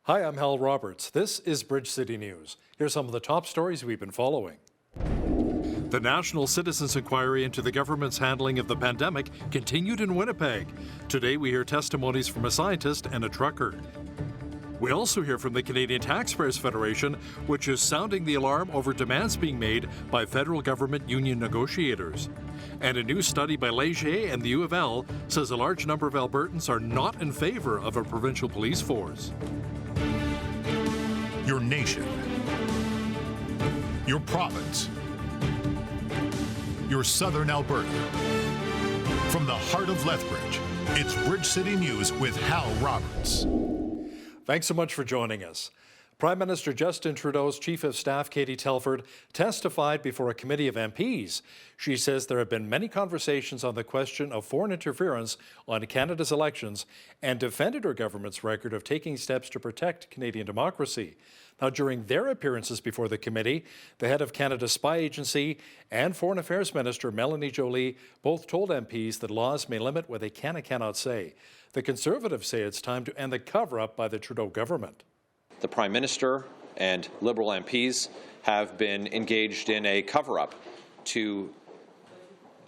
Hi, I'm Hal Roberts. This is Bridge City News. Here's some of the top stories we've been following. The National Citizens Inquiry into the government's handling of the pandemic continued in Winnipeg. Today we hear testimonies from a scientist and a trucker. We also hear from the Canadian Taxpayers Federation, which is sounding the alarm over demands being made by federal government union negotiators. And a new study by Leger and the U of L says a large number of Albertans are not in favor of a provincial police force. Your nation, your province, your southern Alberta. From the heart of Lethbridge, it's Bridge City News with Hal Roberts. Thanks so much for joining us. Prime Minister Justin Trudeau's Chief of Staff, Katie Telford, testified before a committee of MPs. She says there have been many conversations on the question of foreign interference on Canada's elections and defended her government's record of taking steps to protect Canadian democracy. Now, during their appearances before the committee, the head of Canada's spy agency and Foreign Affairs Minister Melanie Joly both told MPs that laws may limit what they can and cannot say. The Conservatives say it's time to end the cover-up by the Trudeau government. The Prime Minister and Liberal MPs have been engaged in a cover-up to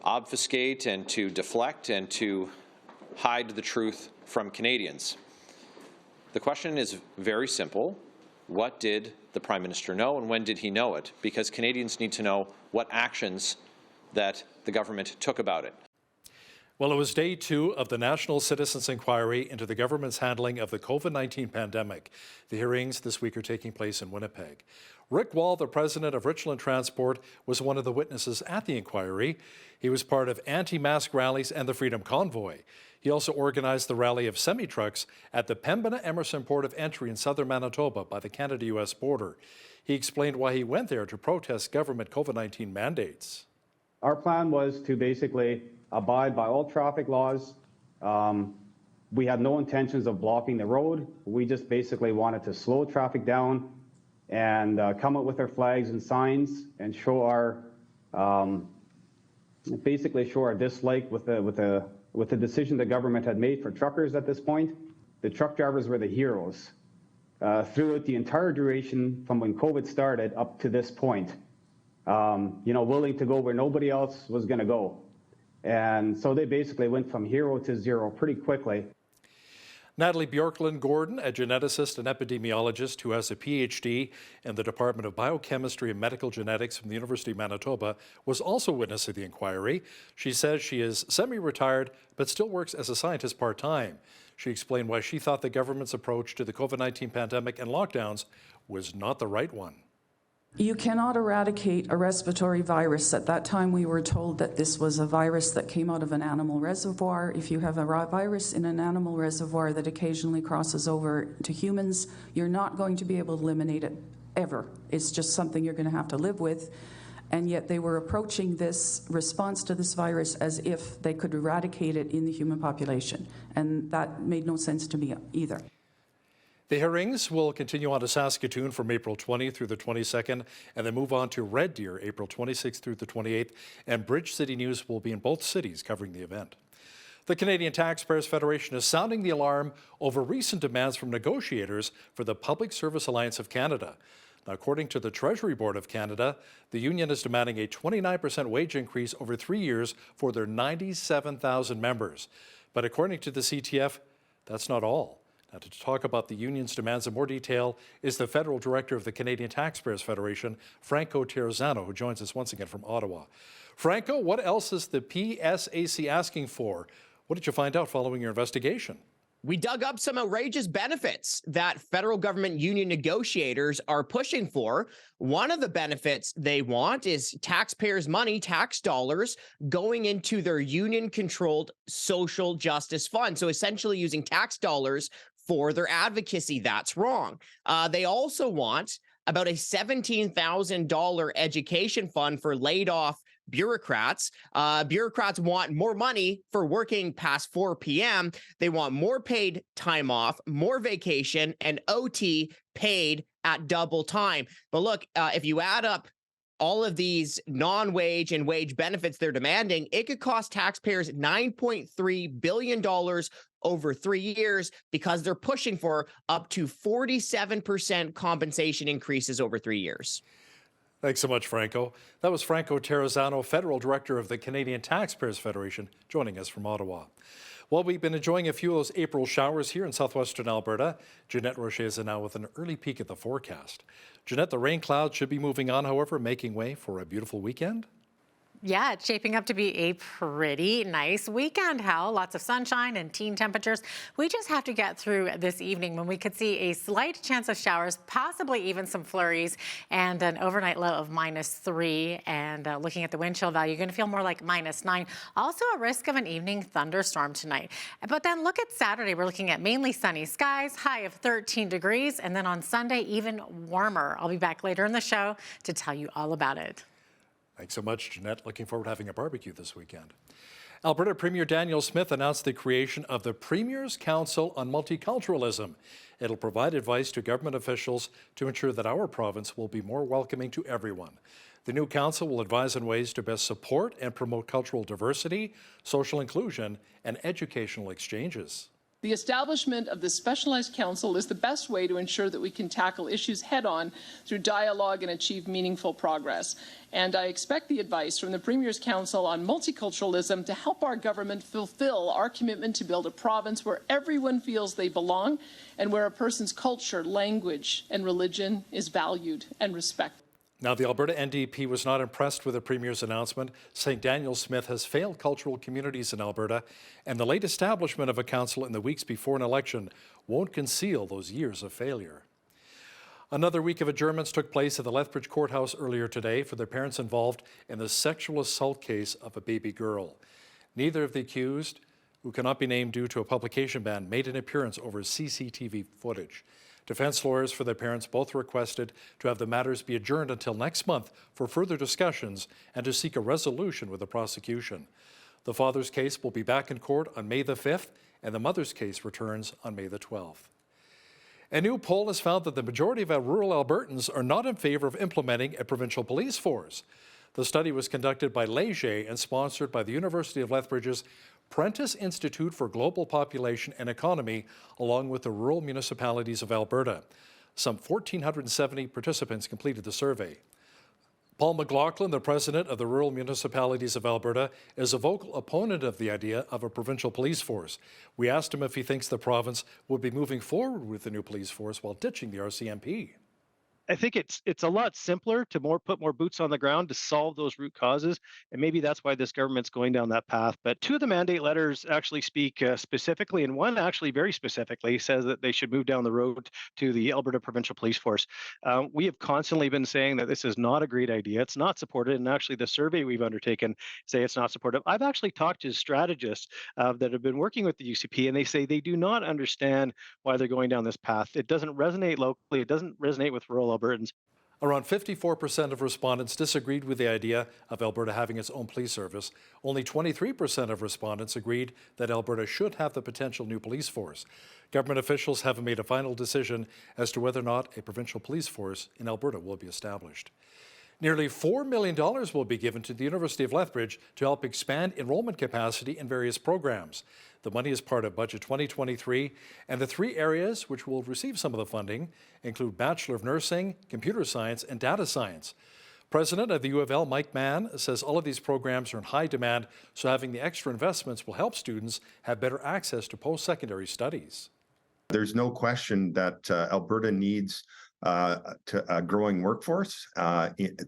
obfuscate and to deflect and to hide the truth from Canadians. The question is very simple. What did the Prime Minister know and when did he know it? Because Canadians need to know what actions that the government took about it. Well, it was day 2 of the National Citizens Inquiry into the government's handling of the COVID-19 pandemic. The hearings this week are taking place in Winnipeg. Rick Wall, the president of Richland Transport, was one of the witnesses at the inquiry. He was part of anti-mask rallies and the Freedom Convoy. He also organized the rally of semi-trucks at the Pembina-Emerson port of entry in southern Manitoba by the Canada-US border. He explained why he went there to protest government COVID-19 mandates. Our plan was to basically abide by all traffic laws. We had no intentions of blocking the road. We just basically wanted to slow traffic down and come up with our flags and signs and show our basically show our dislike with the decision the government had made for truckers at this point. The truck drivers were the heroes throughout the entire duration from when COVID started up to this point. Willing to go where nobody else was going to go. And so they basically went from hero to zero pretty quickly. Natalie Bjorklund-Gordon, a geneticist and epidemiologist who has a PhD in the Department of Biochemistry and Medical Genetics from the University of Manitoba, was also a witness of the inquiry. She says she is semi-retired but still works as a scientist part-time. She explained why she thought the government's approach to the COVID-19 pandemic and lockdowns was not the right one. You cannot eradicate a respiratory virus. At that time, we were told that this was a virus that came out of an animal reservoir. If you have a virus in an animal reservoir that occasionally crosses over to humans, you're not going to be able to eliminate it ever. It's just something you're going to have to live with. And yet they were approaching this response to this virus as if they could eradicate it in the human population. And that made no sense to me either. The hearings will continue on to Saskatoon from April 20th through the 22nd, and then move on to Red Deer April 26th through the 28th, and Bridge City News will be in both cities covering the event. The Canadian Taxpayers Federation is sounding the alarm over recent demands from negotiators for the Public Service Alliance of Canada. Now, according to the Treasury Board of Canada, the union is demanding a 29% wage increase over 3 years for their 97,000 members. But according to the CTF, that's not all. Now, to talk about the union's demands in more detail is the Federal Director of the Canadian Taxpayers Federation, Franco Terrazzano, who joins us once again from Ottawa. Franco, what else is the PSAC asking for? What did you find out following your investigation? We dug up some outrageous benefits that federal government union negotiators are pushing for. One of the benefits they want is taxpayers' money, tax dollars, going into their union-controlled social justice fund. So essentially using tax dollars for their advocacy. That's wrong. They also want about a $17,000 education fund for laid off bureaucrats. Bureaucrats want more money for working past 4 p.m. They want more paid time off, more vacation, and OT paid at double time. But look, if you add up all of these non-wage and wage benefits they're demanding, it could cost taxpayers $9.3 billion over 3 years because they're pushing for up to 47% compensation increases over 3 years. Thanks so much, Franco. That was Franco Terrazzano, Federal Director of the Canadian Taxpayers Federation, joining us from Ottawa. Well, we've been enjoying a few of those April showers here in southwestern Alberta. Jeanette Rocher is now with an early peek at the forecast. Jeanette, the rain clouds should be moving on, however, making way for a beautiful weekend. Yeah, it's shaping up to be a pretty nice weekend, Hal. Lots of sunshine and teen temperatures. We just have to get through this evening when we could see a slight chance of showers, possibly even some flurries, and an overnight low of -3. And looking at the wind chill value, you're going to feel more like -9. Also a risk of an evening thunderstorm tonight. But then look at Saturday. We're looking at mainly sunny skies, high of 13 degrees, and then on Sunday, even warmer. I'll be back later in the show to tell you all about it. Thanks so much, Jeanette. Looking forward to having a barbecue this weekend. Alberta Premier Daniel Smith announced the creation of the Premier's Council on Multiculturalism. It'll provide advice to government officials to ensure that our province will be more welcoming to everyone. The new council will advise on ways to best support and promote cultural diversity, social inclusion, and educational exchanges. The establishment of this specialized council is the best way to ensure that we can tackle issues head-on through dialogue and achieve meaningful progress. And I expect the advice from the Premier's Council on Multiculturalism to help our government fulfill our commitment to build a province where everyone feels they belong and where a person's culture, language, and religion is valued and respected. Now, the Alberta NDP was not impressed with the Premier's announcement, saying Daniel Smith has failed cultural communities in Alberta, and the late establishment of a council in the weeks before an election won't conceal those years of failure. Another week of adjournments took place at the Lethbridge courthouse earlier today for the parents involved in the sexual assault case of a baby girl. Neither of the accused, who cannot be named due to a publication ban, made an appearance over CCTV footage. Defense lawyers for the parents both requested to have the matters be adjourned until next month for further discussions and to seek a resolution with the prosecution. The father's case will be back in court on May the 5th, and the mother's case returns on May the 12th. A new poll has found that the majority of our rural Albertans are not in favor of implementing a provincial police force. The study was conducted by Leger and sponsored by the University of Lethbridge's Prentice Institute for Global Population and Economy, along with the rural municipalities of Alberta. Some 1,470 participants completed the survey. Paul McLaughlin, the president of the Rural Municipalities of Alberta, is a vocal opponent of the idea of a provincial police force. We asked him if he thinks the province would be moving forward with the new police force while ditching the RCMP. I think it's a lot simpler to put more boots on the ground to solve those root causes, and maybe that's why this government's going down that path. But two of the mandate letters actually speak specifically, and one actually very specifically says that they should move down the road to the Alberta Provincial Police Force. We have constantly been saying that this is not a great idea. It's not supported, and actually the survey we've undertaken say it's not supportive. I've actually talked to strategists that have been working with the UCP, and they say they do not understand why they're going down this path. It doesn't resonate locally. It doesn't resonate with rural Albertans. Around 54% of respondents disagreed with the idea of Alberta having its own police service. Only 23% of respondents agreed that Alberta should have the potential new police force. Government officials haven't made a final decision as to whether or not a provincial police force in Alberta will be established. Nearly $4 million will be given to the University of Lethbridge to help expand enrollment capacity in various programs. The money is part of Budget 2023, and the three areas which will receive some of the funding include Bachelor of Nursing, Computer Science, and Data Science. President of the U of L, Mike Mann, says all of these programs are in high demand, so having the extra investments will help students have better access to post-secondary studies. There's no question that Alberta needs a growing workforce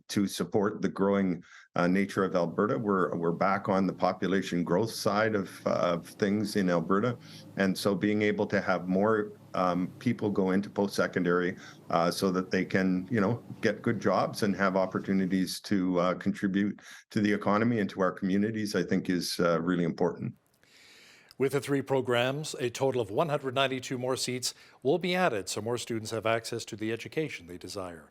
to support the growing nature of Alberta. We're back on the population growth side of things in Alberta, and so being able to have more people go into post-secondary so that they can, get good jobs and have opportunities to contribute to the economy and to our communities, I think is really important. With the three programs, a total of 192 more seats will be added so more students have access to the education they desire.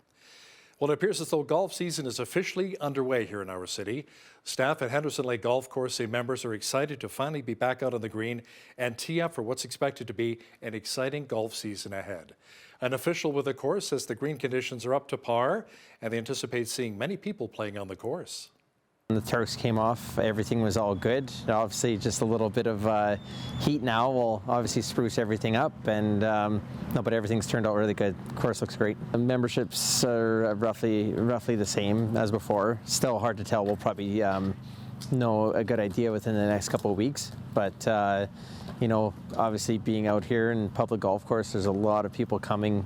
Well, it appears as though golf season is officially underway here in our city. Staff at Henderson Lake Golf Course say members are excited to finally be back out on the green and tee up for what's expected to be an exciting golf season ahead. An official with the course says the green conditions are up to par and they anticipate seeing many people playing on the course. The Turks came off, everything was all good. Obviously just a little bit of heat now will obviously spruce everything up, and no, but everything's turned out really good. The course looks great. The memberships are roughly the same as before. Still hard to tell. We'll probably know a good idea within the next couple of weeks, but you know, obviously being out here in public golf course, there's a lot of people coming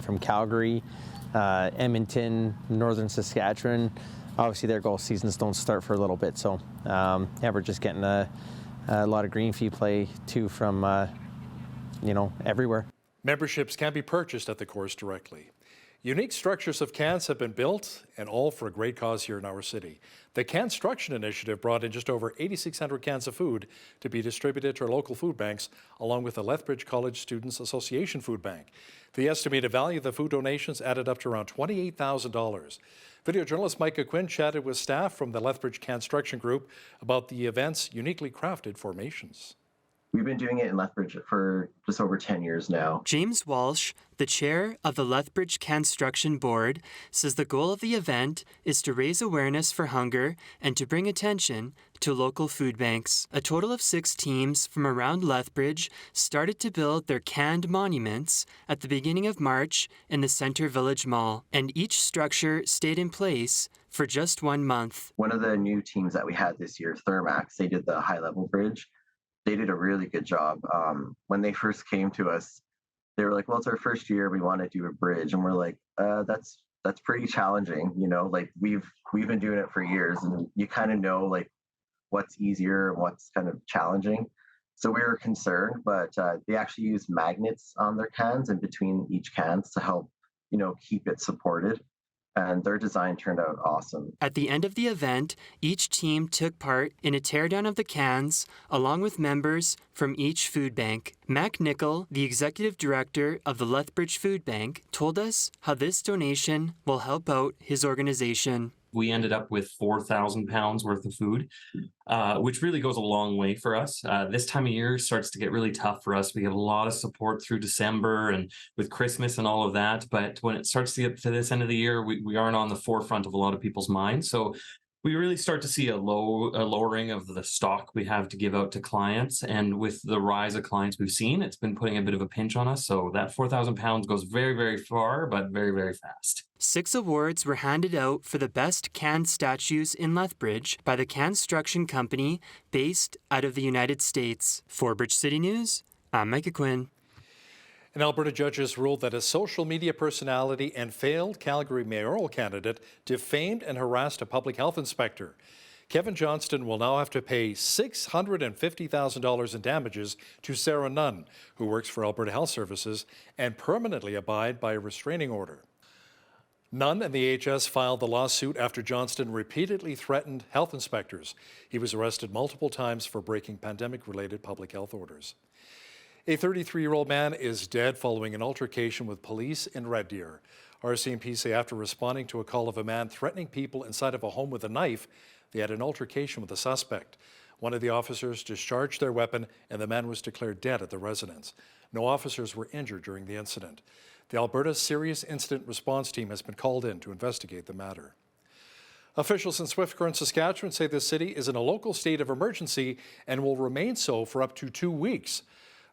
from Calgary, Edmonton, northern Saskatchewan. Obviously their golf seasons don't start for a little bit, so yeah, we're just getting a lot of green fee play too from you know, everywhere. Memberships can be purchased at the course directly. Unique structures of cans have been built, and all for a great cause here in our city. The Canstruction initiative brought in just over 8,600 cans of food to be distributed to our local food banks, along with the Lethbridge College Students Association Food Bank. The estimated value of the food donations added up to around $28,000. Video journalist Micah Quinn chatted with staff from the Lethbridge Canstruction Group about the event's uniquely crafted formations. We've been doing it in Lethbridge for just over 10 years now. James Walsh, the chair of the Lethbridge Canstruction Board, says the goal of the event is to raise awareness for hunger and to bring attention to local food banks. A total of 6 teams from around Lethbridge started to build their canned monuments at the beginning of March in the Centre Village Mall, and each structure stayed in place for just 1 month. One of the new teams that we had this year, Thermax, they did the high-level bridge. They did a really good job. When they first came to us, they were like, well, it's our first year, we want to do a bridge. And we're like, that's pretty challenging. You know, like we've been doing it for years, and you kind of know like what's easier and what's kind of challenging. So we were concerned, but they actually use magnets on their cans and between each cans to help, you know, keep it supported. And their design turned out awesome. At the end of the event, each team took part in a teardown of the cans, along with members from each food bank. Mac Nickel, the executive director of the Lethbridge Food Bank, told us how this donation will help out his organization. We ended up with 4,000 pounds worth of food, which really goes a long way for us. This time of year starts to get really tough for us. We have a lot of support through December and with Christmas and all of that. But when it starts to get to this end of the year, we aren't on the forefront of a lot of people's minds. So we really start to see a lowering of the stock we have to give out to clients. And with the rise of clients we've seen, it's been putting a bit of a pinch on us. So that 4,000 pounds goes very, very far, but very, very fast. 6 awards were handed out for the best canned statues in Lethbridge by the Canstruction Company based out of the United States. For Bridge City News, I'm Micah Quinn. An Alberta judges ruled that a social media personality and failed Calgary mayoral candidate defamed and harassed a public health inspector. Kevin Johnston will now have to pay $650,000 in damages to Sarah Nunn, who works for Alberta Health Services, and permanently abide by a restraining order. Nunn and the AHS filed the lawsuit after Johnston repeatedly threatened health inspectors. He was arrested multiple times for breaking pandemic-related public health orders. A 33-year-old man is dead following an altercation with police in Red Deer. RCMP say after responding to a call of a man threatening people inside of a home with a knife, they had an altercation with a suspect. One of the officers discharged their weapon and the man was declared dead at the residence. No officers were injured during the incident. The Alberta Serious Incident Response Team has been called in to investigate the matter. Officials in Swift Current, Saskatchewan say the city is in a local state of emergency and will remain so for up to 2 weeks.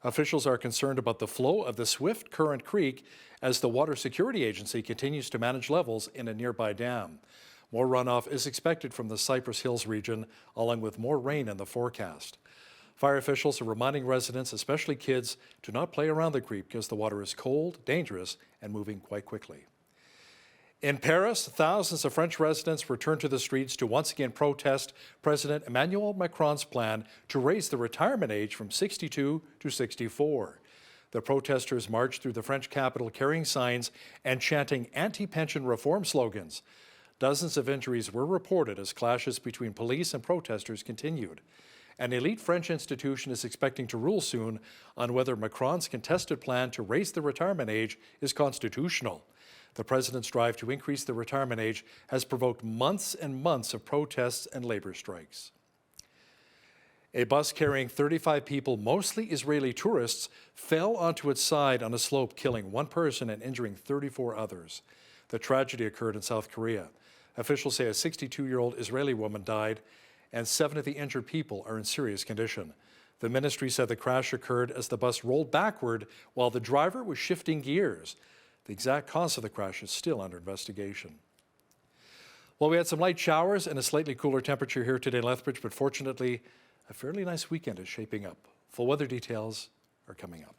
Officials are concerned about the flow of the Swift Current Creek as the Water Security Agency continues to manage levels in a nearby dam. More runoff is expected from the Cypress Hills region, along with more rain in the forecast. Fire officials are reminding residents, especially kids, to not play around the creek because the water is cold, dangerous, and moving quite quickly. In Paris, thousands of French residents returned to the streets to once again protest President Emmanuel Macron's plan to raise the retirement age from 62 to 64. The protesters marched through the French capital carrying signs and chanting anti-pension reform slogans. Dozens of injuries were reported as clashes between police and protesters continued. An elite French institution is expecting to rule soon on whether Macron's contested plan to raise the retirement age is constitutional. The president's drive to increase the retirement age has provoked months and months of protests and labor strikes. A bus carrying 35 people, mostly Israeli tourists, fell onto its side on a slope, killing 1 person and injuring 34 others. The tragedy occurred in South Korea. Officials say a 62-year-old Israeli woman died, and 7 of the injured people are in serious condition. The ministry said the crash occurred as the bus rolled backward while the driver was shifting gears. The exact cause of the crash is still under investigation. Well, we had some light showers and a slightly cooler temperature here today in Lethbridge, but fortunately, a fairly nice weekend is shaping up. Full weather details are coming up.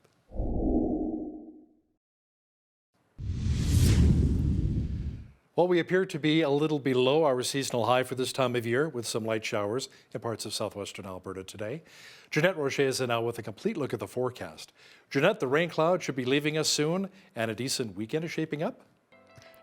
Well, we appear to be a little below our seasonal high for this time of year with some light showers in parts of southwestern Alberta today. Jeanette Rocher is in now with a complete look at the forecast. Jeanette, the rain cloud should be leaving us soon and a decent weekend is shaping up.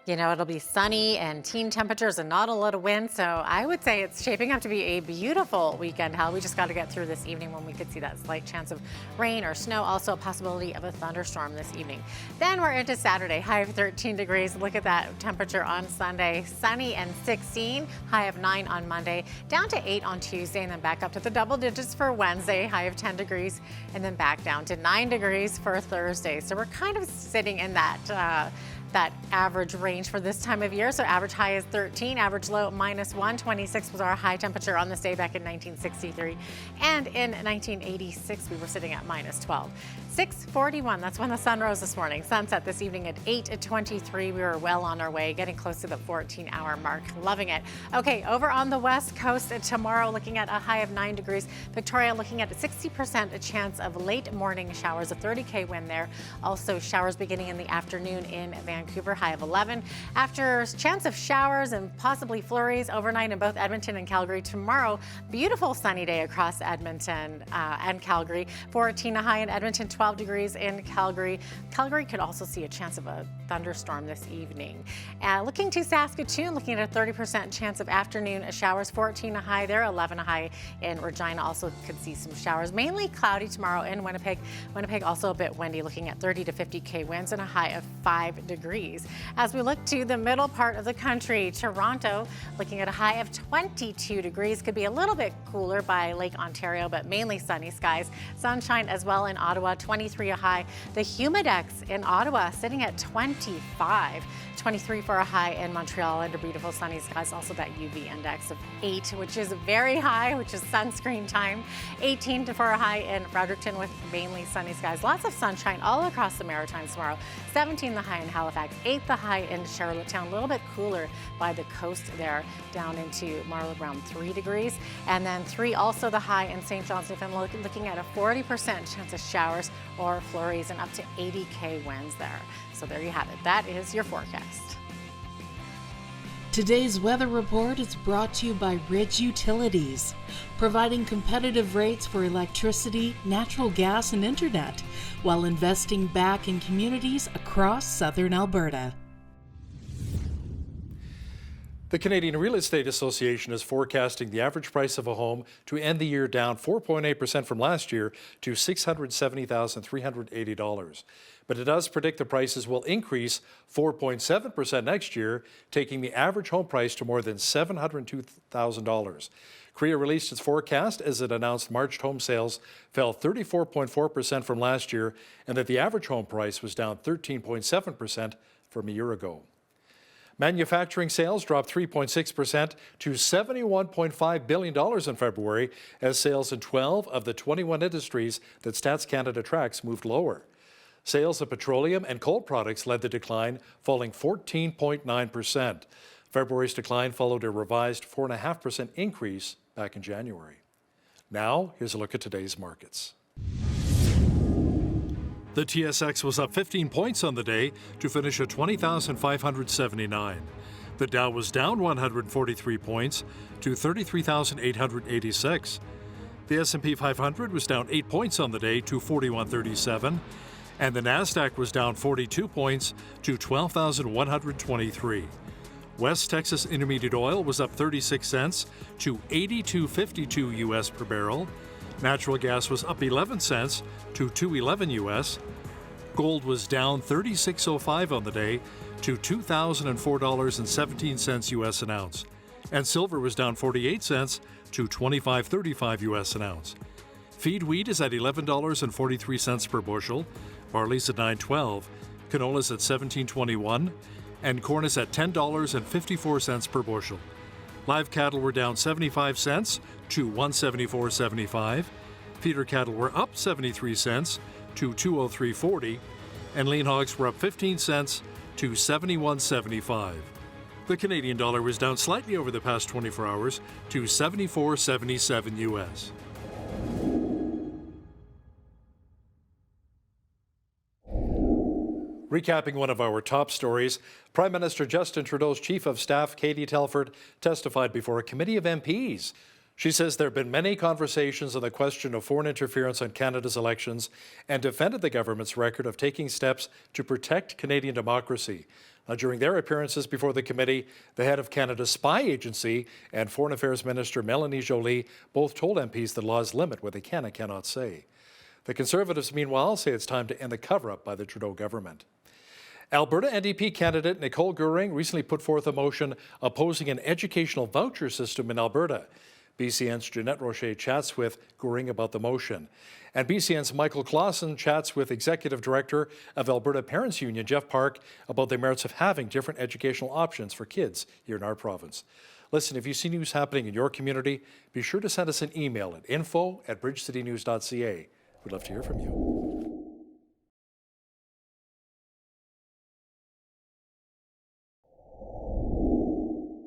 You know, it'll be sunny and teen temperatures and not a lot of wind, so I would say it's shaping up to be a beautiful weekend, Hal. We just got to get through this evening when we could see that slight chance of rain or snow, also a possibility of a thunderstorm this evening. Then we're into Saturday, high of 13 degrees. Look at that temperature on Sunday, sunny and 16, high of 9 on Monday, down to 8 on Tuesday, and then back up to the double digits for Wednesday, high of 10 degrees, and then back down to 9 degrees for Thursday. So we're kind of sitting in that average range for this time of year. So average high is 13, average low -1. 26 was our high temperature on this day back in 1963. And in 1986, we were sitting at -12. 6:41, that's when the sun rose this morning. Sunset this evening at 8:23. We were well on our way, getting close to the 14-hour mark. Loving it. Okay, over on the west coast tomorrow, looking at a high of 9 degrees. Victoria looking at a 60% chance of late morning showers, a 30K wind there. Also showers beginning in the afternoon in Vancouver, high of 11. After chance of showers and possibly flurries overnight in both Edmonton and Calgary. Tomorrow, beautiful sunny day across Edmonton and Calgary. 14 a high in Edmonton, 12 degrees in Calgary. Calgary could also see a chance of a thunderstorm this evening. Looking to Saskatoon, looking at a 30% chance of afternoon showers, 14 a high there, 11 a high in Regina. Also could see some showers, mainly cloudy tomorrow in Winnipeg. Winnipeg also a bit windy, looking at 30 to 50K winds and a high of 5 degrees. As we look to the middle part of the country, Toronto looking at a high of 22 degrees. Could be a little bit cooler by Lake Ontario, but mainly sunny skies. Sunshine as well in Ottawa, 23 a high. The Humidex in Ottawa sitting at 25. 23 for a high in Montreal under beautiful sunny skies. Also that UV index of 8, which is very high, which is sunscreen time. 18 for a high in Fredericton with mainly sunny skies. Lots of sunshine all across the Maritimes tomorrow. 17 the high in Halifax, 8 the high in Charlottetown. A little bit cooler by the coast there, down into Marlow around 3 degrees. And then 3 also the high in St. John's, Newfoundland, looking at a 40% chance of showers or flurries and up to 80K winds there. So there you have it. That is your forecast. Today's weather report is brought to you by Ridge Utilities, providing competitive rates for electricity, natural gas, and internet, while investing back in communities across southern Alberta. The Canadian Real Estate Association is forecasting the average price of a home to end the year down 4.8% from last year to $670,380. But it does predict the prices will increase 4.7% next year, taking the average home price to more than $702,000. CREA released its forecast as it announced March home sales fell 34.4% from last year and that the average home price was down 13.7% from a year ago. Manufacturing sales dropped 3.6% to $71.5 billion in February as sales in 12 of the 21 industries that Stats Canada tracks moved lower. Sales of petroleum and coal products led the decline, falling 14.9%. February's decline followed a revised 4.5% increase back in January. Now, here's a look at today's markets. The TSX was up 15 points on the day to finish at 20,579. The Dow was down 143 points to 33,886. The S&P 500 was down 8 points on the day to 4137. And the Nasdaq was down 42 points to 12,123. West Texas Intermediate Oil was up 36 cents to $82.52 US per barrel. Natural gas was up 11 cents to $2.11 US. Gold was down 36.05 on the day to $2,004.17 US an ounce. And silver was down 48 cents to $25.35 US an ounce. Feed wheat is at $11.43 per bushel. Barley's at $9.12, canola's at $17.21, and corn is at $10.54 per bushel. Live cattle were down 75 cents to $174.75. Feeder cattle were up 73 cents to $203.40, and lean hogs were up 15 cents to $71.75. The Canadian dollar was down slightly over the past 24 hours to 74.77 US. Recapping one of our top stories, Prime Minister Justin Trudeau's Chief of Staff, Katie Telford, testified before a committee of MPs. She says there have been many conversations on the question of foreign interference on Canada's elections and defended the government's record of taking steps to protect Canadian democracy. During their appearances before the committee, the head of Canada's spy agency and Foreign Affairs Minister Melanie Joly both told MPs that laws limit what they can and cannot say. The Conservatives, meanwhile, say it's time to end the cover-up by the Trudeau government. Alberta NDP candidate Nicole Goering recently put forth a motion opposing an educational voucher system in Alberta. BCN's Jeanette Rocher chats with Goering about the motion. And BCN's Michael Clausen chats with Executive Director of Alberta Parents Union, Jeff Park, about the merits of having different educational options for kids here in our province. Listen, if you see news happening in your community, be sure to send us an email at info@bridgecitynews.ca. We'd love to hear from you.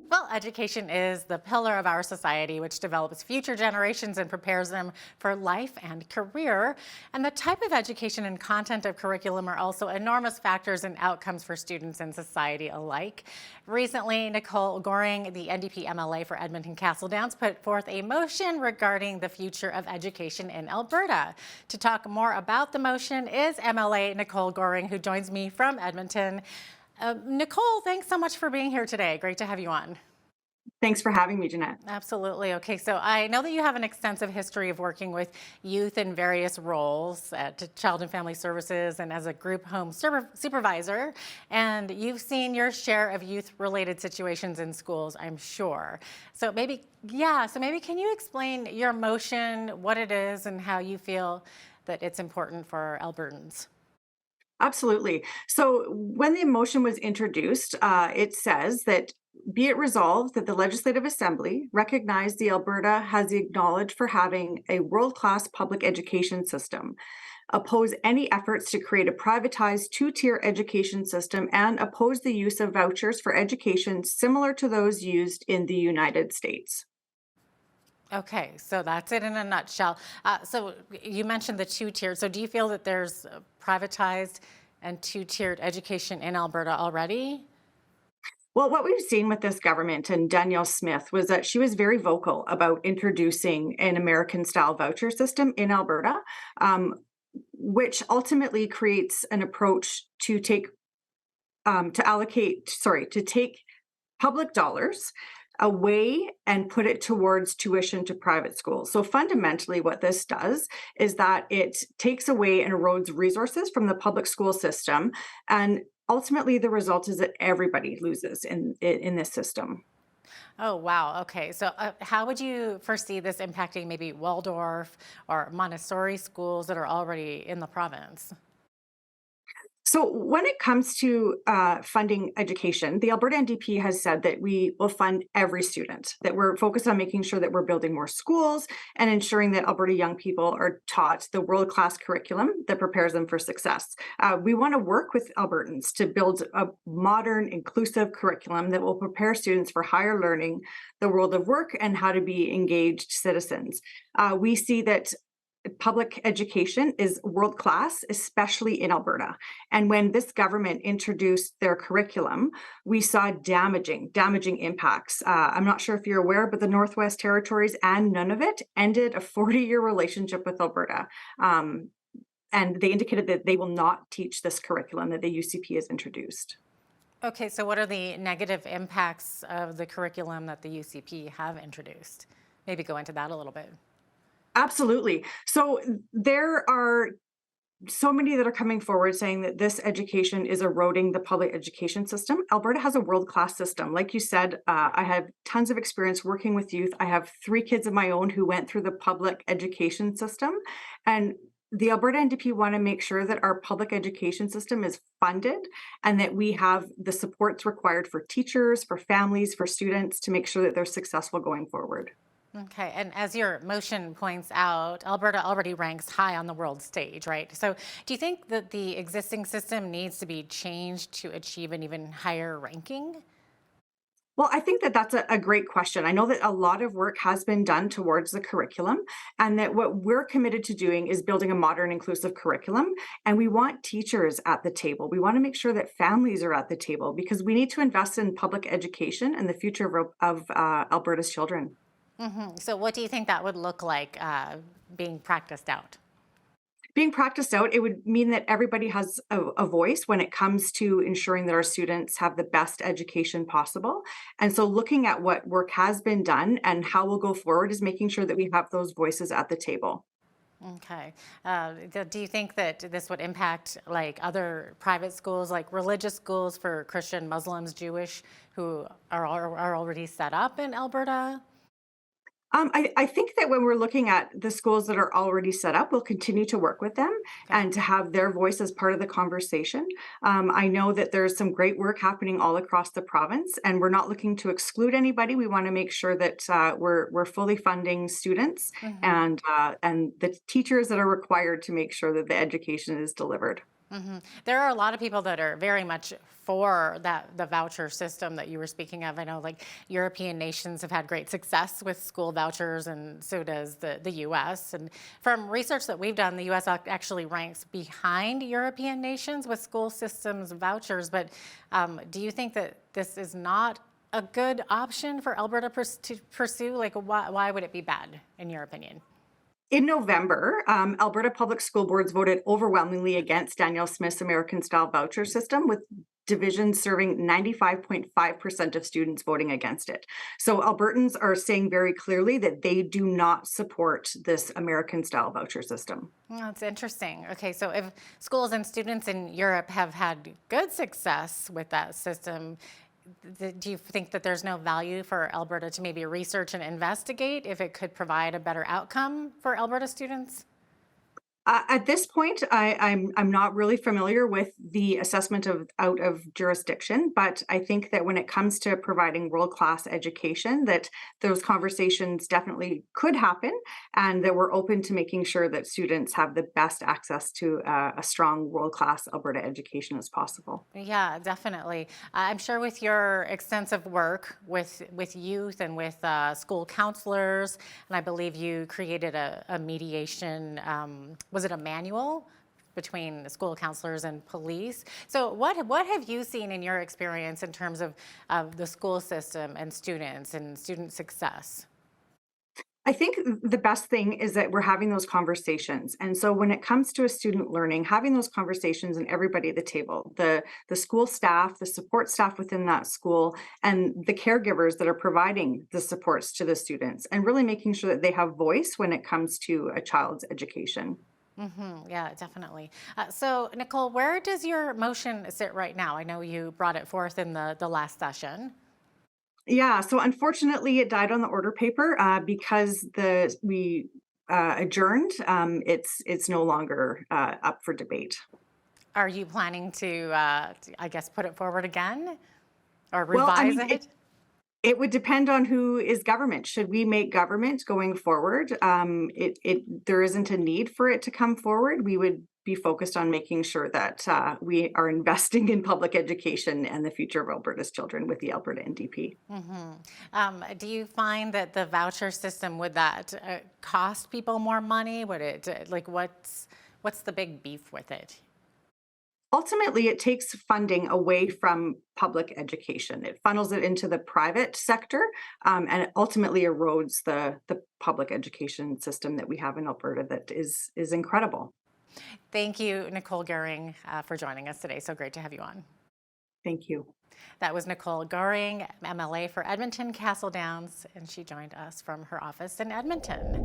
Well, education is the pillar of our society, which develops future generations and prepares them for life and career. And the type of education and content of curriculum are also enormous factors in outcomes for students and society alike. Recently, Nicole Goering, the NDP MLA for Edmonton Castle Downs, put forth a motion regarding the future of education in Alberta. To talk more about the motion is MLA Nicole Goering, who joins me from Edmonton. Nicole, thanks so much for being here today. Great to have you on. Thanks for having me, Jeanette. Absolutely. Okay, so I know that you have an extensive history of working with youth in various roles at Child and Family Services and as a group home supervisor, and you've seen your share of youth-related situations in schools, I'm sure. So maybe can you explain your motion, what it is, and how you feel that it's important for Albertans? Absolutely. So when the motion was introduced, it says that be it resolved that the Legislative Assembly recognize the Alberta has acknowledged for having a world-class public education system, oppose any efforts to create a privatized two-tier education system, and oppose the use of vouchers for education similar to those used in the United States. Okay, so that's it in a nutshell. So you mentioned the two-tiered. So do you feel that there's privatized and two-tiered education in Alberta already? Well, what we've seen with this government and Danielle Smith was that she was very vocal about introducing an American-style voucher system in Alberta, which ultimately creates an approach to take public dollars away and put it towards tuition to private schools. So fundamentally what this does is that it takes away and erodes resources from the public school system, and ultimately the result is that everybody loses in this system. Oh, wow. Okay. So how would you foresee this impacting maybe Waldorf or Montessori schools that are already in the province? So when it comes to funding education, the Alberta NDP has said that we will fund every student, that we're focused on making sure that we're building more schools and ensuring that Alberta young people are taught the world-class curriculum that prepares them for success. We want to work with Albertans to build a modern, inclusive curriculum that will prepare students for higher learning, the world of work, and how to be engaged citizens. We see that public education is world-class, especially in Alberta. And when this government introduced their curriculum, we saw damaging impacts. I'm not sure if you're aware, but the Northwest Territories and Nunavut ended a 40-year relationship with Alberta. And they indicated that they will not teach this curriculum that the UCP has introduced. Okay, so what are the negative impacts of the curriculum that the UCP have introduced? Maybe go into that a little bit. Absolutely. So there are so many that are coming forward saying that this education is eroding the public education system. Alberta has a world-class system. Like you said, I have tons of experience working with youth. I have 3 kids of my own who went through the public education system. And The Alberta NDP want to make sure that our public education system is funded and that we have the supports required for teachers, for families, for students to make sure that they're successful going forward. Okay, and as your motion points out, Alberta already ranks high on the world stage, right? So do you think that the existing system needs to be changed to achieve an even higher ranking? Well, I think that that's a great question. I know that a lot of work has been done towards the curriculum, and that what we're committed to doing is building a modern, inclusive curriculum. And we want teachers at the table. We want to make sure that families are at the table because we need to invest in public education and the future of Alberta's children. So what do you think that would look like being practiced out? Being practiced out, it would mean that everybody has a voice when it comes to ensuring that our students have the best education possible. And so looking at what work has been done and how we'll go forward is making sure that we have those voices at the table. Okay. Do you think that this would impact like other private schools, like religious schools for Christian, Muslims, Jewish, who are already set up in Alberta? I think that when we're looking at the schools that are already set up, we'll continue to work with them and to have their voice as part of the conversation. I know that there's some great work happening all across the province, and we're not looking to exclude anybody. We want to make sure that we're fully funding students and the teachers that are required to make sure that the education is delivered. There are a lot of people that are very much for the voucher system that you were speaking of. I know like European nations have had great success with school vouchers, and so does the US. And from research that we've done, the US actually ranks behind European nations with school systems vouchers. But do you think that this is not a good option for Alberta to pursue? Like, why would it be bad, in your opinion? In November, Alberta Public School Boards voted overwhelmingly against Danielle Smith's American-style voucher system, with divisions serving 95.5% of students voting against it. So Albertans are saying very clearly that they do not support this American-style voucher system. That's interesting. Okay, so if schools and students in Europe have had good success with that system, do you think that there's no value for Alberta to maybe research and investigate if it could provide a better outcome for Alberta students? At this point, I'm not really familiar with the assessment of out of jurisdiction, but I think that when it comes to providing world-class education, that those conversations definitely could happen, and that we're open to making sure that students have the best access to a strong world-class Alberta education as possible. Yeah, definitely. I'm sure with your extensive work with youth and with school counselors, and I believe you created a mediation. Was it a manual between school counselors and police? So what have you seen in your experience in terms of the school system and student success? I think the best thing is that we're having those conversations. And so when it comes to a student learning, having those conversations and everybody at the table, the school staff, the support staff within that school, and the caregivers that are providing the supports to the students, and really making sure that they have voice when it comes to a child's education. Yeah, definitely. So, Nicole, where does your motion sit right now? I know you brought it forth in the last session. Yeah, so unfortunately, it died on the order paper because we adjourned. It's no longer up for debate. Are you planning to, I guess, put it forward again or Well, I revise mean, it? it would depend on who is government. Should we make government going forward? There isn't a need for it to come forward. We would be focused on making sure that we are investing in public education and the future of Alberta's children with the Alberta NDP. Do you find that the voucher system, would that cost people more money? Would it, like, what's the big beef with it? Ultimately, it takes funding away from public education. It funnels it into the private sector, and it ultimately erodes the public education system that we have in Alberta that is incredible. Thank you, Nicole Goering, for joining us today. So great to have you on. Thank you. That was Nicole Goering, MLA for Edmonton Castle Downs, and she joined us from her office in Edmonton.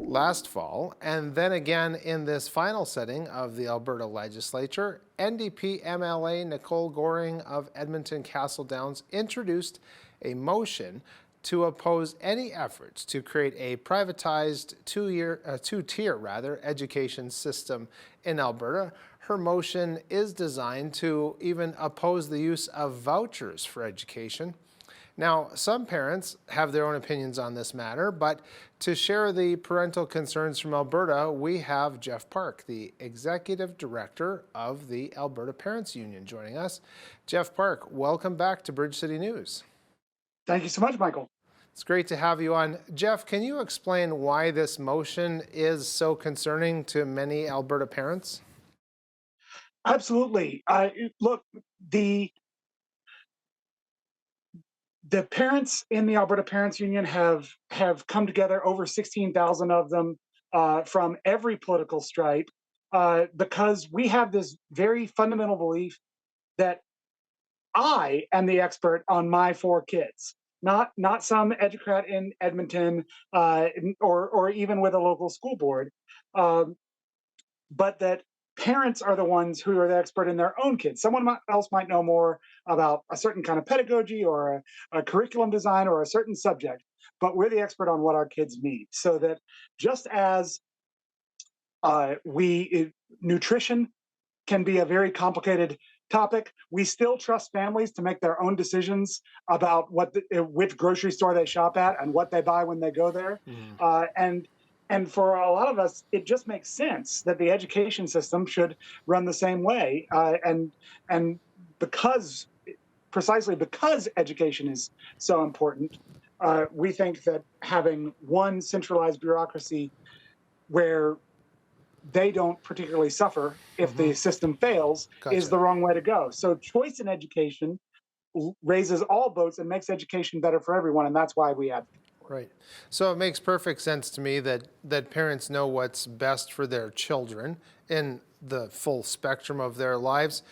Last fall, and then again in this final sitting of the Alberta Legislature, NDP MLA Nicole Goering of Edmonton Castle Downs introduced a motion to oppose any efforts to create a privatized two-tier education system in Alberta. Her motion is designed to even oppose the use of vouchers for education. Now, some parents have their own opinions on this matter, but to share the parental concerns from Alberta, we have Jeff Park, the Executive Director of the Alberta Parents Union, joining us. Jeff Park, welcome back to Bridge City News. Thank you so much, Michael. It's great to have you on. Jeff, can you explain why this motion is so concerning to many Alberta parents? Absolutely. Look, the parents in the Alberta Parents Union have come together, over 16,000 of them from every political stripe, because we have this very fundamental belief that I am the expert on my 4 kids, not some educrat in Edmonton or even with a local school board, but that parents are the ones who are the expert in their own kids. Someone else might know more about a certain kind of pedagogy or a curriculum design or a certain subject, but we're the expert on what our kids need. So that just as nutrition can be a very complicated topic, we still trust families to make their own decisions about which grocery store they shop at and what they buy when they go there. And for a lot of us, it just makes sense that the education system should run the same way. And precisely because education is so important, we think that having one centralized bureaucracy where they don't particularly suffer if the system fails is the wrong way to go. So choice in education raises all boats and makes education better for everyone, and that's why we advocate. Right. So it makes perfect sense to me that parents know what's best for their children in the full spectrum of their lives.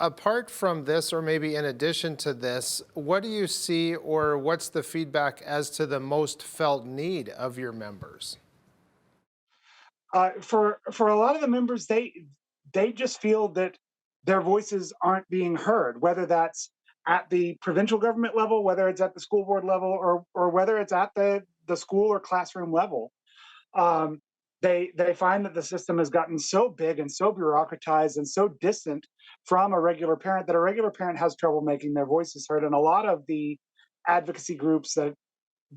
Apart from this, or maybe in addition to this, what do you see, or what's the feedback as to the most felt need of your members? For a lot of the members, they just feel that their voices aren't being heard, whether that's at the provincial government level, whether it's at the school board level, or whether it's at the school or classroom level. They find that the system has gotten so big and so bureaucratized and so distant from a regular parent that a regular parent has trouble making their voices heard. And a lot of the advocacy groups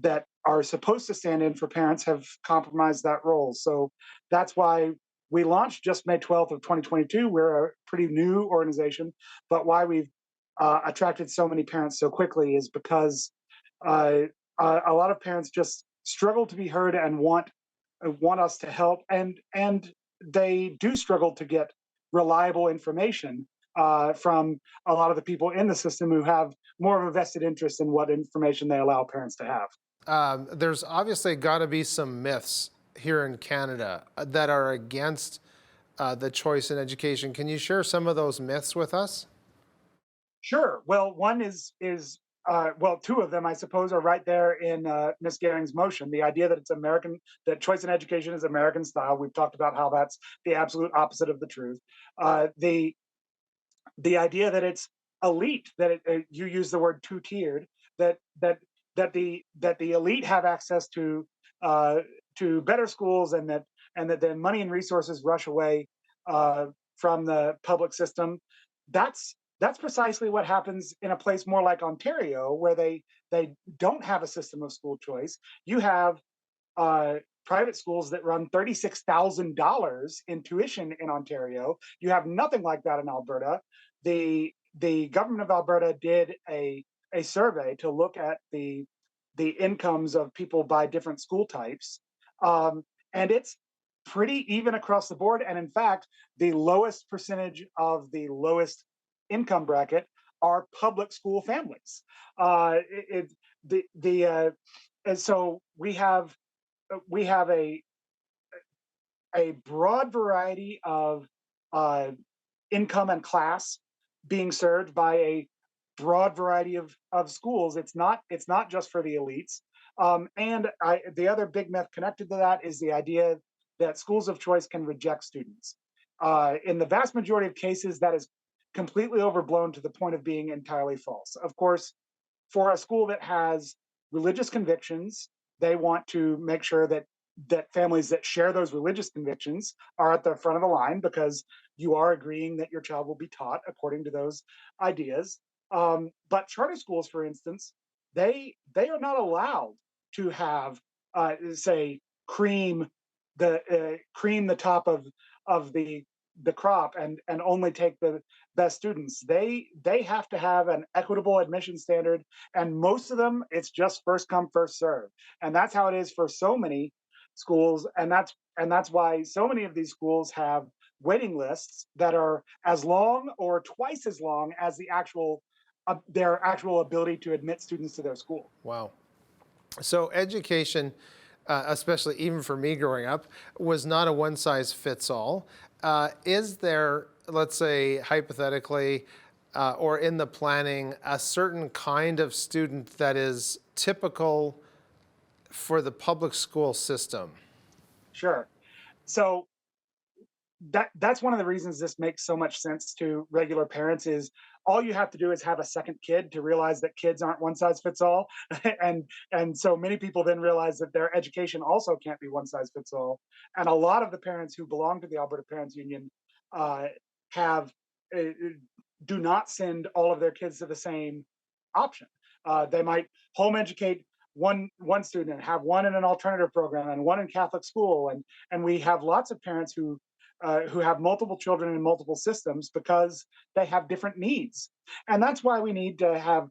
that are supposed to stand in for parents have compromised that role. So that's why we launched just May 12th of 2022. We're a pretty new organization, but why we've attracted so many parents so quickly is because a lot of parents just struggle to be heard and want us to help, and they do struggle to get reliable information from a lot of the people in the system who have more of a vested interest in what information they allow parents to have. There's obviously got to be some myths here in Canada that are against the choice in education. Can you share some of those myths with us? Sure. Well, one is well, 2 of them, I suppose, are right there in Ms. Gehring's motion. The idea that it's American, that choice in education is American style. We've talked about how that's the absolute opposite of the truth. The idea that it's elite, that you use the word two-tiered, that the elite have access to better schools, and that the money and resources rush away from the public system. That's precisely what happens in a place more like Ontario, where they don't have a system of school choice. You have private schools that run $36,000 in tuition in Ontario. You have nothing like that in Alberta. The government of Alberta did a survey to look at the incomes of people by different school types, and it's pretty even across the board. And in fact, the lowest percentage of the lowest income bracket are public school families. And so we have a broad variety of income and class being served by a broad variety of schools. It's not just for the elites. And the other big myth connected to that is the idea that schools of choice can reject students. In the vast majority of cases, that is completely overblown to the point of being entirely false. Of course, for a school that has religious convictions. They want to make sure that families that share those religious convictions are at the front of the line, because you are agreeing that your child will be taught according to those ideas. But charter schools, for instance, they are not allowed to have say cream the top of the crop and only take the best students. They have to have an equitable admission standard, and most of them it's just first come first serve, and that's how it is for so many schools, and that's why so many of these schools have waiting lists that are as long or twice as long as their actual ability to admit students to their school. Wow. So education, especially even for me growing up, was not a one-size-fits-all. Is there, let's say, hypothetically, or in the planning, a certain kind of student that is typical for the public school system? Sure. So that's one of the reasons this makes so much sense to regular parents is all you have to do is have a second kid to realize that kids aren't one size fits all. and so many people then realize that their education also can't be one size fits all. And a lot of the parents who belong to the Alberta Parents Union do not send all of their kids to the same option. They might home educate one student and have one in an alternative program and one in Catholic school. And we have lots of parents who have multiple children in multiple systems because they have different needs. And that's why we need to have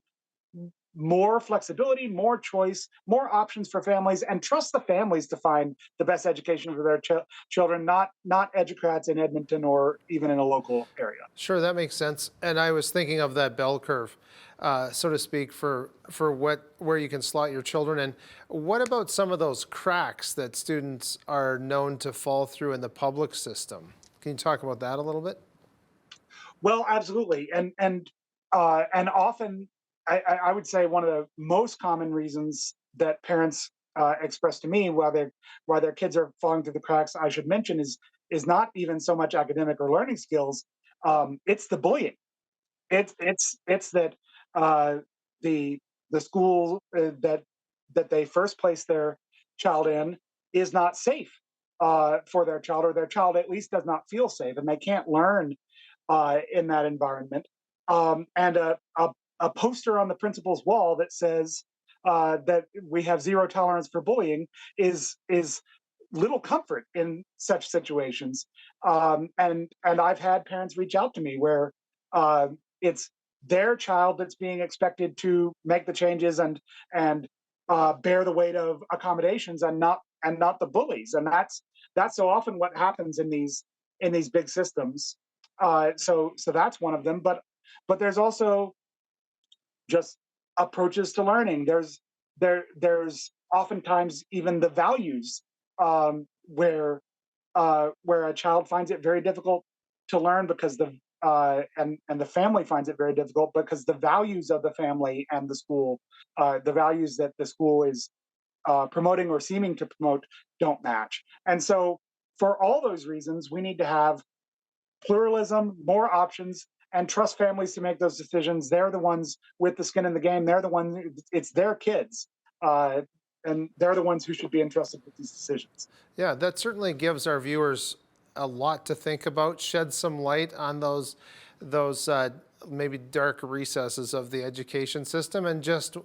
more flexibility, more choice, more options for families, and trust the families to find the best education for their children, not educrats in Edmonton or even in a local area. Sure, that makes sense. And I was thinking of that bell curve, so to speak, for where you can slot your children in. What about some of those cracks that students are known to fall through in the public system? Can you talk about that a little bit? Well, absolutely, and often I would say one of the most common reasons that parents express to me why their kids are falling through the cracks, I should mention, is not even so much academic or learning skills. It's the bullying. It's that the school that they first place their child in is not safe for their child, or their child at least does not feel safe, and they can't learn in that environment. And a poster on the principal's wall that says that we have zero tolerance for bullying is little comfort in such situations. And I've had parents reach out to me where it's their child that's being expected to make the changes and bear the weight of accommodations, and not the bullies. And that's so often what happens in these big systems. So that's one of them. But there's also just approaches to learning. There's oftentimes even the values where a child finds it very difficult to learn because and the family finds it very difficult because the values of the family and the school, the values that the school is promoting or seeming to promote, don't match. And so for all those reasons, we need to have pluralism, more options, and trust families to make those decisions. They're the ones with the skin in the game. They're the ones, it's their kids. And they're the ones who should be entrusted with these decisions. Yeah, that certainly gives our viewers a lot to think about, shed some light on those maybe dark recesses of the education system, and just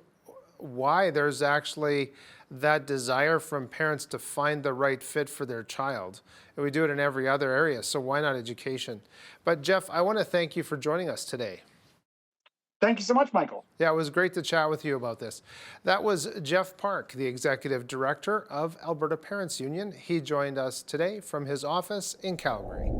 why there's actually that desire from parents to find the right fit for their child. And we do it in every other area, so why not education? But Jeff, I want to thank you for joining us today. Thank you so much, Michael. Yeah, it was great to chat with you about this. That was Jeff Park, the Executive Director of Alberta Parents Union. He joined us today from his office in Calgary.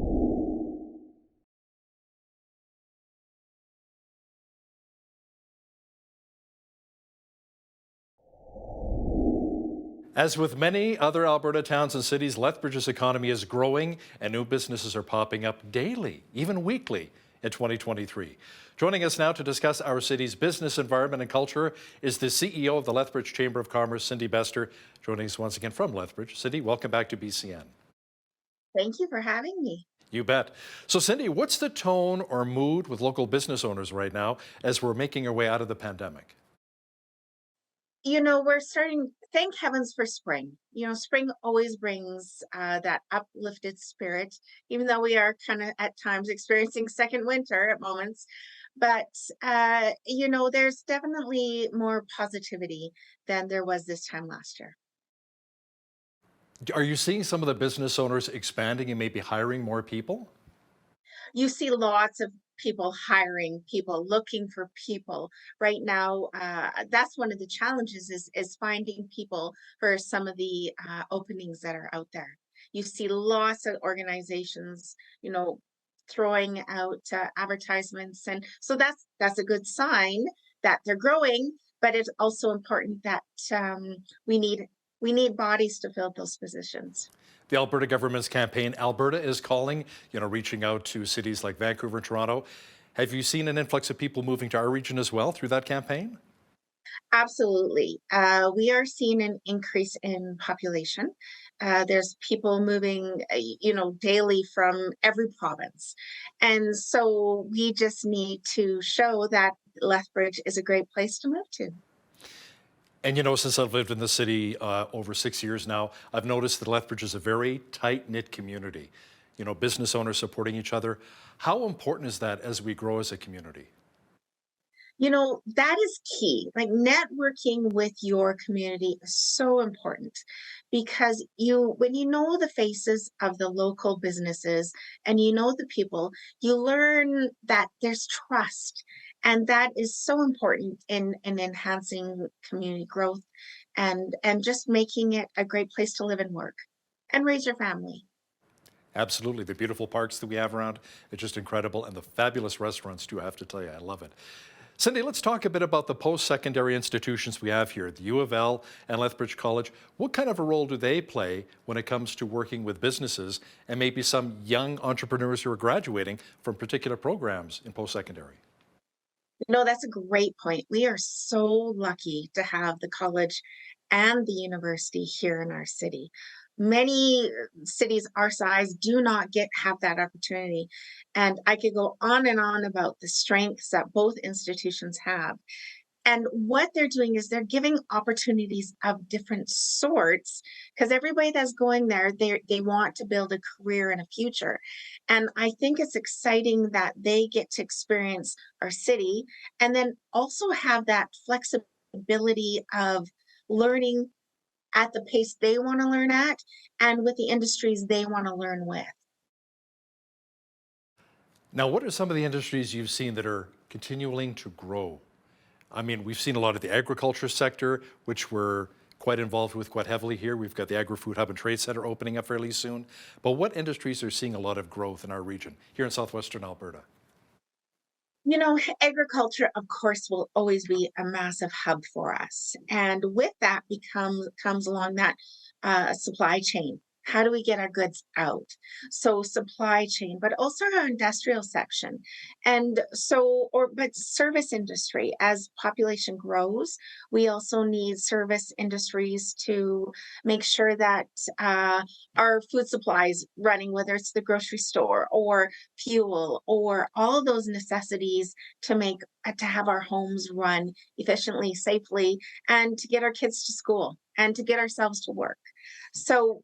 As with many other Alberta towns and cities, Lethbridge's economy is growing and new businesses are popping up daily, even weekly, in 2023. Joining us now to discuss our city's business environment and culture is the CEO of the Lethbridge Chamber of Commerce, Cindy Bester, joining us once again from Lethbridge. Cindy, welcome back to BCN. Thank you for having me. You bet. So Cindy, what's the tone or mood with local business owners right now as we're making our way out of the pandemic? we're starting, thank heavens for spring. Spring always brings that uplifted spirit, even though we are kind of at times experiencing second winter at moments. But, there's definitely more positivity than there was this time last year. Are you seeing some of the business owners expanding and maybe hiring more people? You see lots of people hiring people, looking for people right now. That's one of the challenges is finding people for some of the openings that are out there. You see lots of organizations, throwing out advertisements, and so that's a good sign that they're growing. But it's also important that we need bodies to fill those positions. The Alberta government's campaign, Alberta is Calling, reaching out to cities like Vancouver and Toronto. Have you seen an influx of people moving to our region as well through that campaign? Absolutely. We are seeing an increase in population. There's people moving, daily from every province. And so we just need to show that Lethbridge is a great place to move to. And since I've lived in the city over 6 years now, I've noticed that Lethbridge is a very tight-knit community. Business owners supporting each other. How important is that as we grow as a community? That is key. Like, networking with your community is so important because when you know the faces of the local businesses and you know the people, you learn that there's trust. And that is so important in enhancing community growth and just making it a great place to live and work and raise your family. Absolutely. The beautiful parks that we have around, it's just incredible. And the fabulous restaurants too, I have to tell you, I love it. Cindy, let's talk a bit about the post-secondary institutions we have here, the U of L and Lethbridge College. What kind of a role do they play when it comes to working with businesses and maybe some young entrepreneurs who are graduating from particular programs in post-secondary? That's a great point. We are so lucky to have the college and the university here in our city. Many cities our size do not have that opportunity. And I could go on and on about the strengths that both institutions have. And what they're doing is they're giving opportunities of different sorts because everybody that's going there, they want to build a career and a future. And I think it's exciting that they get to experience our city and then also have that flexibility of learning at the pace they want to learn at and with the industries they want to learn with. Now, what are some of the industries you've seen that are continuing to grow? I mean, we've seen a lot of the agriculture sector, which we're quite involved with quite heavily here. We've got the Agri-Food Hub and Trade Center opening up fairly soon. But what industries are seeing a lot of growth in our region, here in southwestern Alberta? Agriculture, of course, will always be a massive hub for us. And with that comes along that supply chain. How do we get our goods out? So supply chain, but also our industrial section. And but service industry, as population grows, we also need service industries to make sure that our food supply is running, whether it's the grocery store or fuel or all of those necessities to have our homes run efficiently, safely, and to get our kids to school and to get ourselves to work. So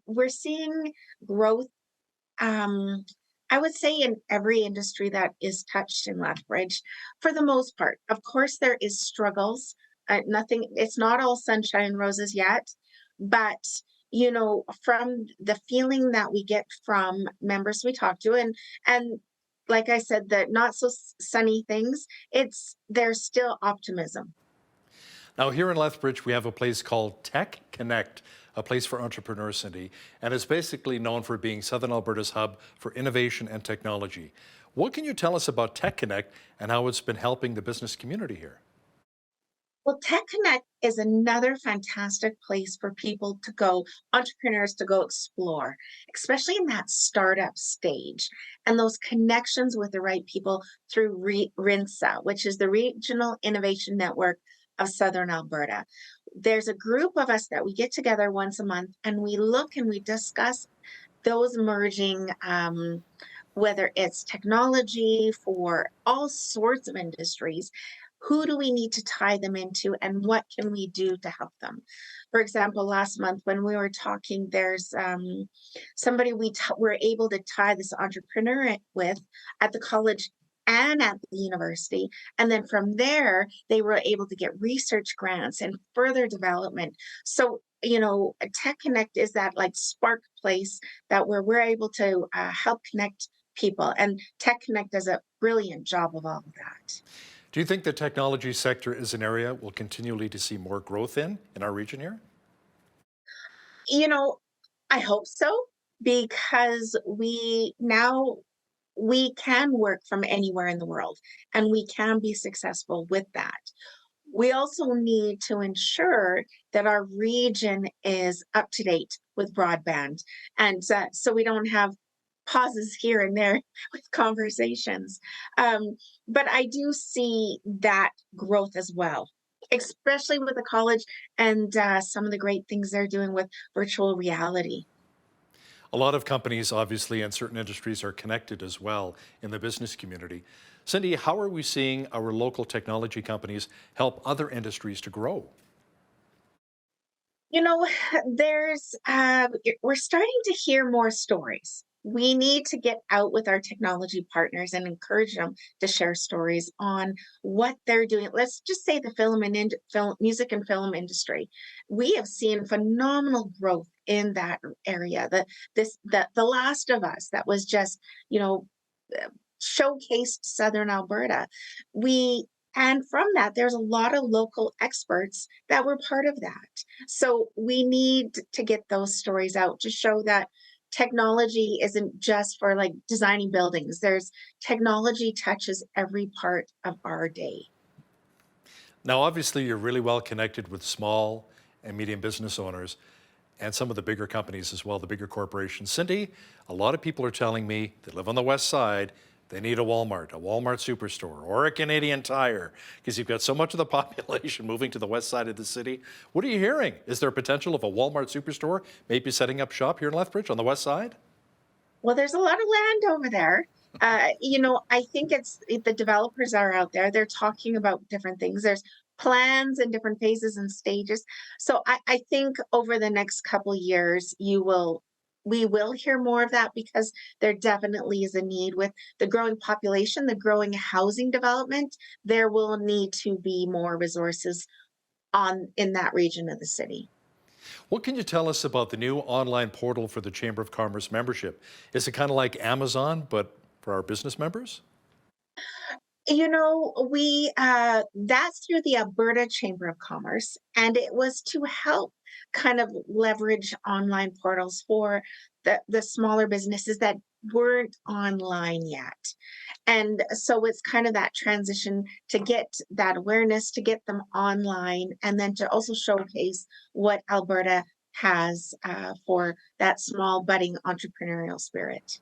we're seeing growth, I would say, in every industry that is touched in Lethbridge, for the most part. Of course, there is struggles. It's not all sunshine and roses yet, but from the feeling that we get from members we talk to, and like I said, the not so sunny things, there's still optimism. Now, here in Lethbridge, we have a place called Tech Connect, a place for entrepreneurs, Cindy, and it's basically known for being Southern Alberta's hub for innovation and technology. What can you tell us about Tech Connect and how it's been helping the business community here? Well, Tech Connect is another fantastic place for people to go, entrepreneurs to go explore, especially in that startup stage and those connections with the right people through RINSA, which is the Regional Innovation Network of Southern Alberta. There's a group of us that we get together once a month and we look and we discuss those emerging, whether it's technology for all sorts of industries, Who do we need to tie them into, and what can we do to help them? For example, last month when we were talking, there's somebody we were able to tie this entrepreneur with at the college and at the university. And then from there, they were able to get research grants and further development. So, you know, Tech Connect is that like spark place that where we're able to help connect people. And Tech Connect does a brilliant job of all of that. Do you think the technology sector is an area we'll continually to see more growth in our region here? You know, I hope so, because we can work from anywhere in the world and we can be successful with that. We also need to ensure that our region is up to date with broadband, and so we don't have pauses here and there with conversations. But I do see that growth as well, especially with the college and some of the great things they're doing with virtual reality. A lot of companies, obviously, and certain industries are connected as well in the business community. Cindy, how are we seeing our local technology companies help other industries to grow? You know, we're starting to hear more stories. We need to get out with our technology partners and encourage them to share stories on what they're doing. Let's just say the music and film industry. We have seen phenomenal growth in that area. The Last of Us, that was just, you know, showcased Southern Alberta. And from that, there's a lot of local experts that were part of that. So we need to get those stories out to show that technology isn't just for like designing buildings. Technology touches every part of our day. Now, obviously, you're really well connected with small and medium business owners and some of the bigger companies as well, the bigger corporations. Cindy, a lot of people are telling me they live on the west side, they need a Walmart Superstore, or a Canadian Tire, because you've got so much of the population moving to the west side of the city. What are you hearing? Is there potential of a Walmart Superstore maybe setting up shop here in Lethbridge on the west side? Well, there's a lot of land over there. You know, I think the developers are out there. They're talking about different things. There's plans in different phases and stages. So I think over the next couple years, we will hear more of that, because there definitely is a need with the growing population, the growing housing development. There will need to be more resources in that region of the city. What can you tell us about the new online portal for the Chamber of Commerce membership? Is it kind of like Amazon, but for our business members? You know, that's through the Alberta Chamber of Commerce, and it was to help kind of leverage online portals for the smaller businesses that weren't online yet. And so it's kind of that transition to get that awareness, to get them online, and then to also showcase what Alberta has for that small budding entrepreneurial spirit.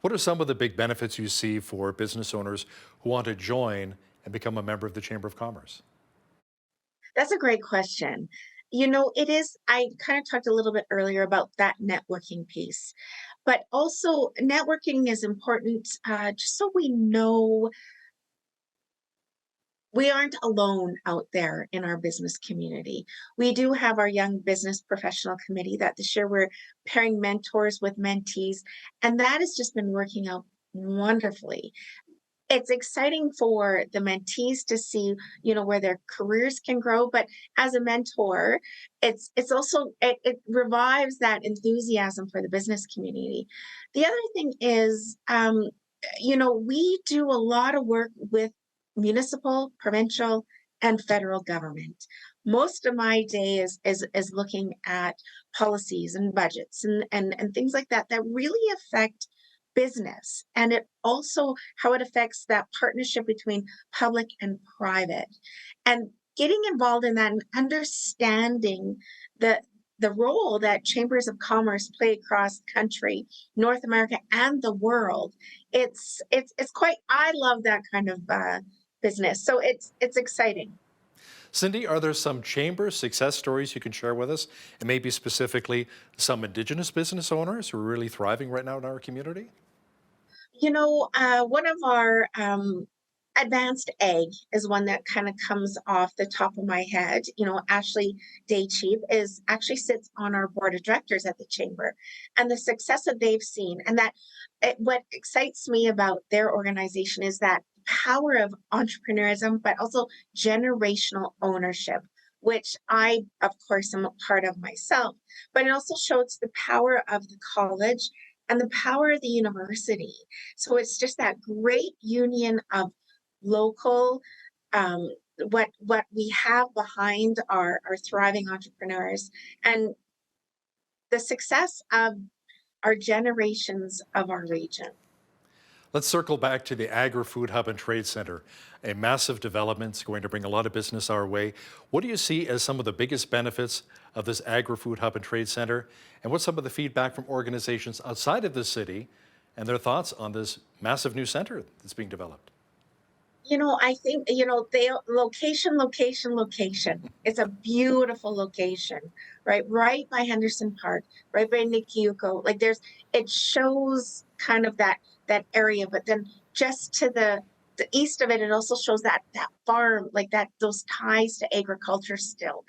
What are some of the big benefits you see for business owners who want to join and become a member of the Chamber of Commerce? That's a great question. You know, I kind of talked a little bit earlier about that networking piece, but also networking is important just so we know we aren't alone out there in our business community. We do have our Young Business Professional Committee that this year we're pairing mentors with mentees, and that has just been working out wonderfully. It's exciting for the mentees to see, you know, where their careers can grow, but as a mentor, it's also it revives that enthusiasm for the business community. The other thing is, you know, we do a lot of work with municipal, provincial, and federal government. Most of my day is looking at policies and budgets and things like that that really affect business, and it also how it affects that partnership between public and private, and getting involved in that and understanding the role that chambers of commerce play across the country, North America, and the world. It's quite, I love that kind of business, so it's exciting. Cindy, are there some chamber success stories you can share with us, and maybe specifically some Indigenous business owners who are really thriving right now in our community? You know, one of our Advanced Ag is one that kind of comes off the top of my head. You know, Ashley Daycheap actually sits on our board of directors at the chamber, and the success that they've seen, and what excites me about their organization is that power of entrepreneurism, but also generational ownership, which I, of course, am a part of myself. But it also shows the power of the college and the power of the university. So it's just that great union of local, what we have behind our thriving entrepreneurs, and the success of our generations of our region. Let's circle back to the Agri-Food Hub and Trade Centre, a massive development. It's going to bring a lot of business our way. What do you see as some of the biggest benefits of this Agri-Food Hub and Trade Centre? And what's some of the feedback from organizations outside of the city and their thoughts on this massive new centre that's being developed? You know, I think, location. It's a beautiful location, right? Right by Henderson Park, right by Nikiuko. Like it shows kind of that area, but then just to the east of it, it also shows that farm, like those ties to agriculture still,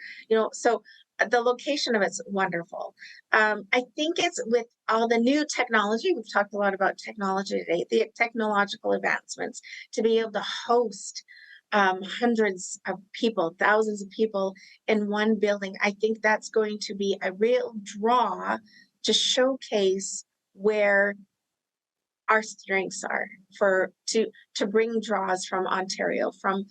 so the location of it's wonderful. I think it's with all the new technology, we've talked a lot about technology today, the technological advancements, to be able to host hundreds of people, thousands of people in one building. I think that's going to be a real draw to showcase where our strengths are to bring draws from Ontario, from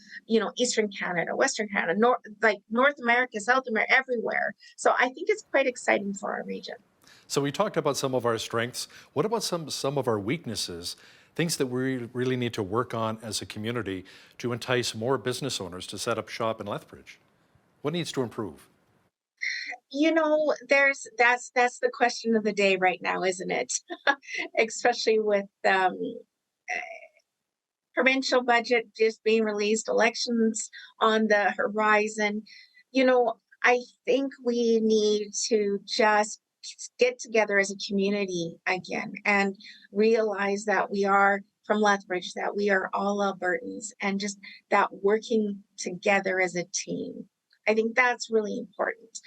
Eastern Canada, Western Canada, North America, South America, everywhere. So I think it's quite exciting for our region. So we talked about some of our strengths. What about some of our weaknesses, things that we really need to work on as a community to entice more business owners to set up shop in Lethbridge? What needs to improve? That's the question of the day right now, isn't it? Especially with provincial budget just being released, elections on the horizon. I think we need to just get together as a community again and realize that we are from Lethbridge, that we are all Albertans, and just that working together as a team. I think that's really important.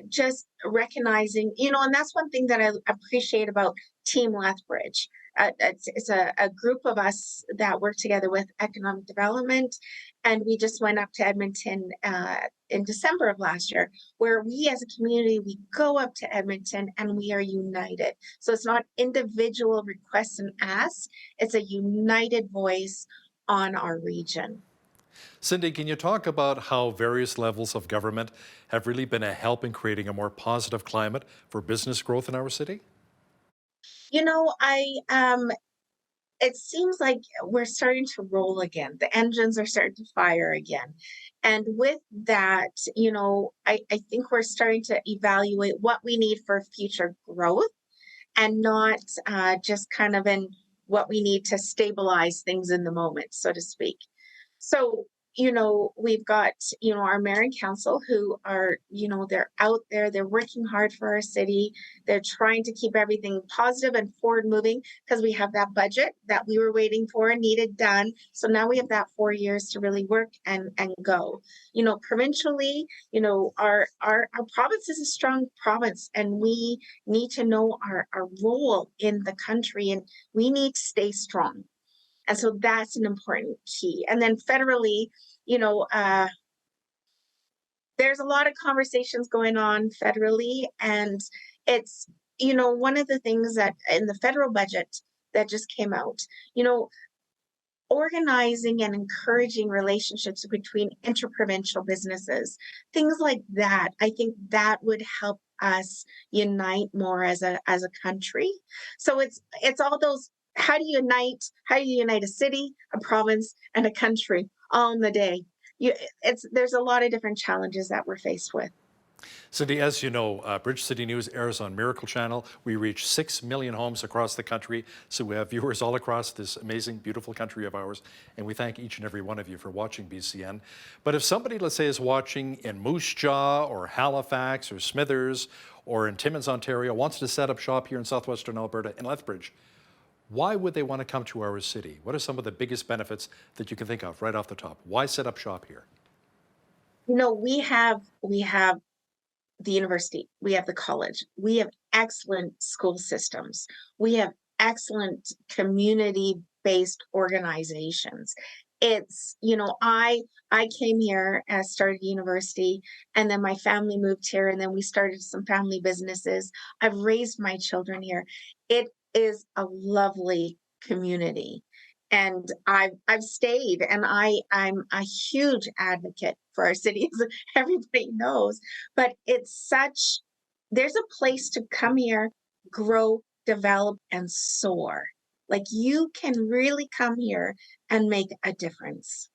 Just recognizing, and that's one thing that I appreciate about Team Lethbridge. It's a group of us that work together with economic development, and we just went up to Edmonton in December of last year, where we as a community, we go up to Edmonton and we are united. So it's not individual requests and asks, it's a united voice on our region. Cindy, can you talk about how various levels of government have really been a help in creating a more positive climate for business growth in our city? It seems like we're starting to roll again. The engines are starting to fire again. And with that, I think we're starting to evaluate what we need for future growth, and not just kind of in what we need to stabilize things in the moment, so to speak. So, we've got, our mayor and council who are, they're out there, they're working hard for our city. They're trying to keep everything positive and forward moving, because we have that budget that we were waiting for and needed done. So now we have that 4 years to really work and go. Provincially, our province is a strong province, and we need to know our role in the country, and we need to stay strong. And so that's an important key. And then federally, there's a lot of conversations going on federally. And it's, one of the things that in the federal budget that just came out, organizing and encouraging relationships between interprovincial businesses, things like that. I think that would help us unite more as a country. So it's all those. How do you unite a city, a province, and a country all in the day? There's a lot of different challenges that we're faced with. Cindy, as you know, Bridge City News airs on Miracle Channel. We reach 6 million homes across the country, so we have viewers all across this amazing, beautiful country of ours, and we thank each and every one of you for watching BCN. But if somebody, let's say, is watching in Moose Jaw or Halifax or Smithers or in Timmins, Ontario, wants to set up shop here in southwestern Alberta in Lethbridge, Why would they want to come to our city? What are some of the biggest benefits that you can think of right off the top? Why set up shop here? You know, we have the university, we have the college, we have excellent school systems, we have excellent community-based organizations. It's, you know, I came here and started university, and then my family moved here, and then we started some family businesses. I've raised my children here. It is a lovely community. And I've stayed, and I'm a huge advocate for our city, as everybody knows. But there's a place to come here, grow, develop, and soar. Like, you can really come here and make a difference.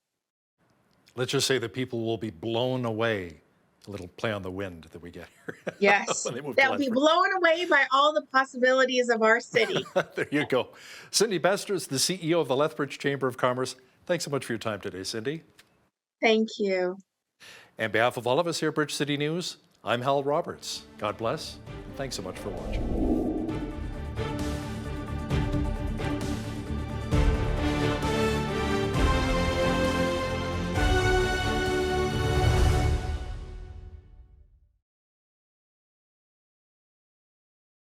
Let's just say that people will be blown away. A little play on the wind that we get here. Yes, when they move to they'll be Lethbridge. blown away by all the possibilities of our city. There you go. Cindy Besters, the CEO of the Lethbridge Chamber of Commerce. Thanks so much for your time today, Cindy. Thank you. On behalf of all of us here at Bridge City News, I'm Hal Roberts. God bless. Thanks so much for watching.